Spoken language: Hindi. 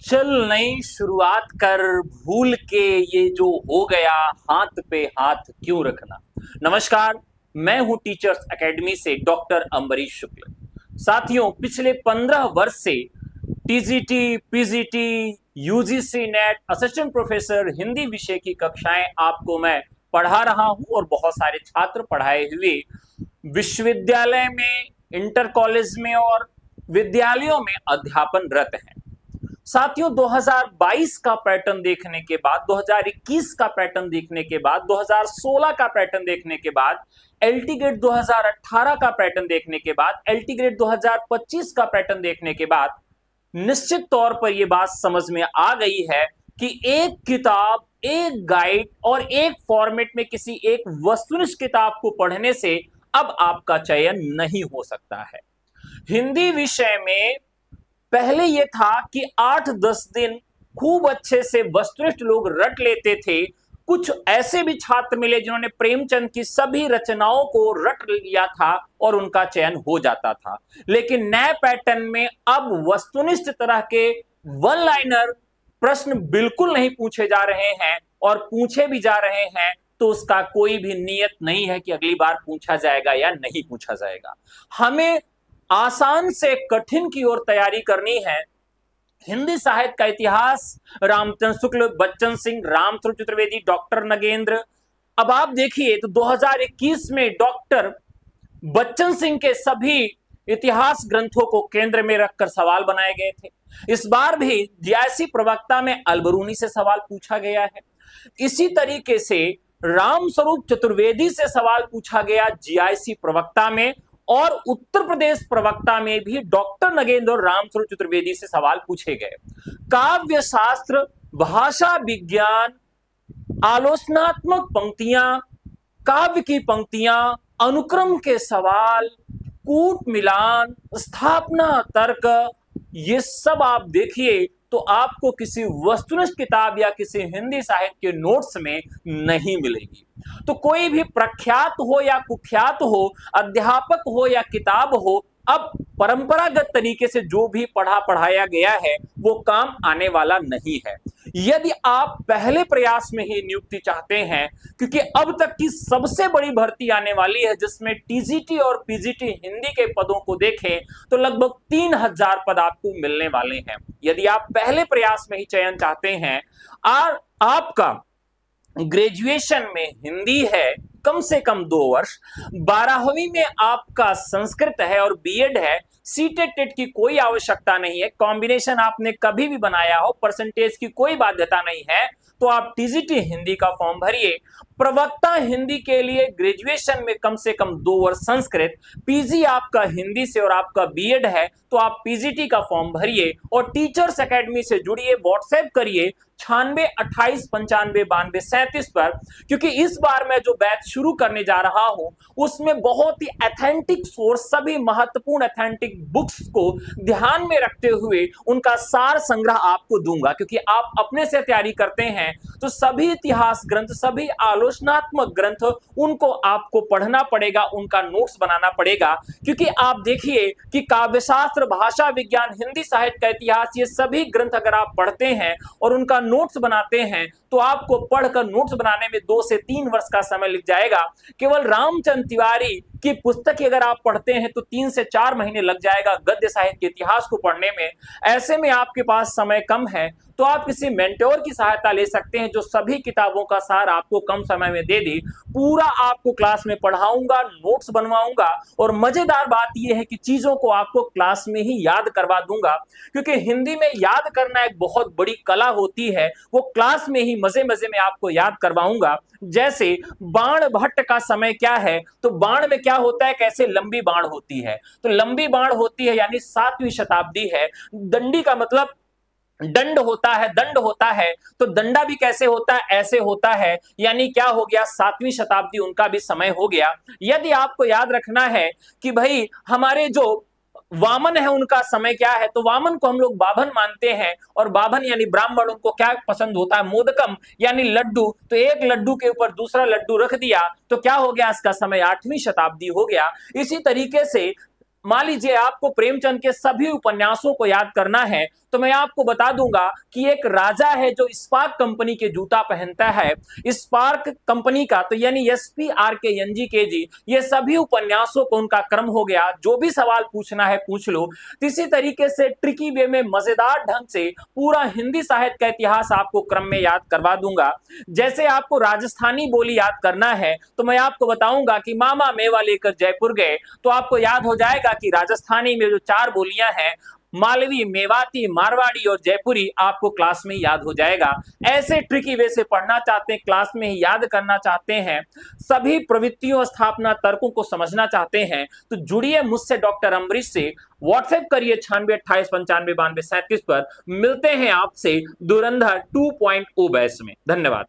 चल नई शुरुआत कर भूल के ये जो हो गया हाथ पे हाथ क्यों रखना। नमस्कार, मैं हूं टीचर्स एकेडमी से डॉक्टर अम्बरीश शुक्ल। साथियों, पिछले 15 वर्ष से TGT, PGT, UGC net, assistant professor Hindi विषय की कक्षाएं आपको मैं पढ़ा रहा हूं और बहुत सारे छात्र पढ़ाए हुए विश्वविद्यालय में, इंटर कॉलेज में और विद्यालयों में अध्यापनरत हैं। साथियों, 2022 का पैटर्न देखने के बाद, 2021 का पैटर्न देखने के बाद, 2016 का पैटर्न देखने के बाद, एलटी ग्रेड 2018 का पैटर्न देखने के बाद, एलटी ग्रेड 2025 का पैटर्न देखने के बाद निश्चित तौर पर यह बात समझ में आ गई है कि एक किताब, एक गाइड और एक फॉर्मेट में किसी एक वस्तुनिष्ठ किताब को पढ़ने से अब आपका चयन नहीं हो सकता है। हिंदी विषय में पहले यह था कि 8-10 दिन खूब अच्छे से वस्तुनिष्ठ लोग रट लेते थे। कुछ ऐसे भी छात्र मिले जिन्होंने प्रेमचंद की सभी रचनाओं को रट लिया था और उनका चयन हो जाता था। लेकिन नए पैटर्न में अब वस्तुनिष्ठ तरह के वन लाइनर प्रश्न बिल्कुल नहीं पूछे जा रहे हैं, और पूछे भी जा रहे हैं तो उसका कोई भी नियत नहीं है कि अगली बार पूछा जाएगा या नहीं पूछा जाएगा। हमें आसान से कठिन की ओर तैयारी करनी है। हिंदी साहित्य का इतिहास, रामचंद्र शुक्ल, बच्चन सिंह, रामस्वरूप चतुर्वेदी, डॉक्टर नगेंद्र। अब आप देखिए तो 2021 में डॉक्टर बच्चन सिंह के सभी इतिहास ग्रंथों को केंद्र में रखकर सवाल बनाए गए थे। इस बार भी जीआईसी प्रवक्ता में अलबरूनी से सवाल पूछा गया है। इसी तरीके से रामस्वरूप चतुर्वेदी से सवाल पूछा गया जीआईसी प्रवक्ता में, और उत्तर प्रदेश प्रवक्ता में भी डॉक्टर नगेंद्र और रामस्वरूप चतुर्वेदी से सवाल पूछे गए। काव्य शास्त्र, भाषा विज्ञान, आलोचनात्मक पंक्तियां, काव्य की पंक्तियां, अनुक्रम के सवाल, कूट मिलान, स्थापना तर्क, ये सब आप देखिए तो आपको किसी वस्तुनिष्ठ किताब या किसी हिंदी साहित्य के नोट्स में नहीं मिलेगी। तो कोई भी प्रख्यात हो या कुख्यात हो, अध्यापक हो या किताब हो, अब परंपरागत तरीके से जो भी पढ़ाया गया है वो काम आने वाला नहीं है। यदि आप पहले प्रयास में ही नियुक्ति चाहते हैं, क्योंकि अब तक की सबसे बड़ी भर्ती आने वाली है जिसमें टीजीटी और पीजीटी हिंदी के पदों को देखें तो लगभग 3000 पद आपको मिलने वाले हैं। यदि आप पहले प्रयास में ही चयन चाहते हैं और आपका ग्रेजुएशन में हिंदी है कम से कम 2 वर्ष, 12वीं में आपका संस्कृत है और बीएड है, सीटेट टेट की कोई आवश्यकता नहीं है, कॉम्बिनेशन आपने कभी भी बनाया हो, परसेंटेज की कोई बाध्यता नहीं है, तो आप टीजीटी हिंदी का फॉर्म भरिए। प्रवक्ता हिंदी के लिए ग्रेजुएशन में कम से कम 2 वर्ष संस्कृत, पीजी आपका हिंदी से और आपका बीएड है तो आप पीजीटी का फॉर्म भरिए और टीचर्स एकेडमी से जुड़िए, व्हाट्सएप करिए 96 28 95 92 37 पर, क्योंकि इस बार मैं जो बैच शुरू करने जा रहा हूं उसमें बहुत ही ऑथेंटिक सोर्स, सभी महत्वपूर्ण ऑथेंटिक बुक्स को ध्यान में रखते हुए उनका सार संग्रह आपको दूंगा। क्योंकि आप अपने से तैयारी करते हैं तो सभी इतिहास ग्रंथ, सभी आलोचनात्मक ग्रंथ, उनको आपको पढ़ना पड़ेगा, उनका नोट्स बनाना पड़ेगा। क्योंकि आप देखिए कि काव्यशास्त्र, भाषा विज्ञान, हिंदी साहित्य का इतिहास, ये सभी ग्रंथ अगर आप पढ़ते हैं और उनका नोट्स बनाते हैं तो आपको पढ़कर नोट्स बनाने में 2 से 3 वर्ष का समय लग जाएगा। केवल रामचंद्र तिवारी की पुस्तक अगर आप पढ़ते हैं तो 3 से 4 महीने लग जाएगा गद्य साहित्य के इतिहास को पढ़ने में। ऐसे में आपके पास समय कम है तो आप किसी मेंटोर की सहायता ले सकते हैं जो सभी किताबों का सार आपको कम समय में दे दे। पूरा आपको क्लास में पढ़ाऊंगा, नोट्स बनवाऊंगा, और मजेदार बात यह है कि चीजों को आपको क्लास में ही याद करवा दूंगा। क्योंकि हिंदी में याद करना एक बहुत बड़ी कला होती है, वो क्लास में ही मजे मजे में आपको याद करवाऊंगा। जैसे बाण भट्ट का समय क्या है, तो बाण में क्या होता है, कैसे लंबी बाण होती है, तो लंबी बाण होती है यानी 7वीं शताब्दी है। दंडी का मतलब दंड होता है, दंड होता है, तो दंडा भी कैसे होता है, ऐसे होता है, यानी क्या हो गया, 7वीं शताब्दी उनका भी समय हो गया। यदि आपको याद रखना है कि भाई हमारे जो वामन है उनका समय क्या है, तो वामन को हम लोग बाभन मानते हैं, और बाभन यानी ब्राह्मण, उनको क्या पसंद होता है, मोदकम यानी लड्डू, तो एक लड्डू के ऊपर दूसरा लड्डू रख दिया तो क्या हो गया, इसका समय 8वीं शताब्दी हो गया। इसी तरीके से मान लीजिए आपको प्रेमचंद के सभी उपन्यासों को याद करना है, तो मैं आपको बता दूंगा कि एक राजा है जो स्पार्क कंपनी के जूता पहनता है। स्पार्क कंपनी का तो यानी SPRKNGKG, ये सभी उपन्यासों को उनका क्रम हो गया। जो भी सवाल पूछना है पूछ लो। तो इसी तरीके से ट्रिकी वे में मजेदार ढंग से पूरा हिंदी साहित्य का इतिहास आपको क्रम में याद करवा दूंगा। जैसे आपको राजस्थानी बोली याद करना है, तो मैं आपको बताऊंगा कि मामा मेवा लेकर जयपुर गए, तो आपको याद हो जाएगा कि राजस्थानी में जो 4 बोलियां हैं, मालवी, मेवाती, मारवाड़ी और जयपुरी, आपको क्लास में याद हो जाएगा। ऐसे ट्रिकी वे से पढ़ना चाहते हैं, क्लास में ही याद करना चाहते हैं, सभी प्रवृत्तियों, स्थापना, तर्कों को समझना चाहते हैं, तो जुड़िए मुझसे डॉक्टर अम्बरीश से। व्हाट्सएप करिए 9628959237 पर। मिलते हैं आपसे धुरंधर 2.0 बैच में। धन्यवाद।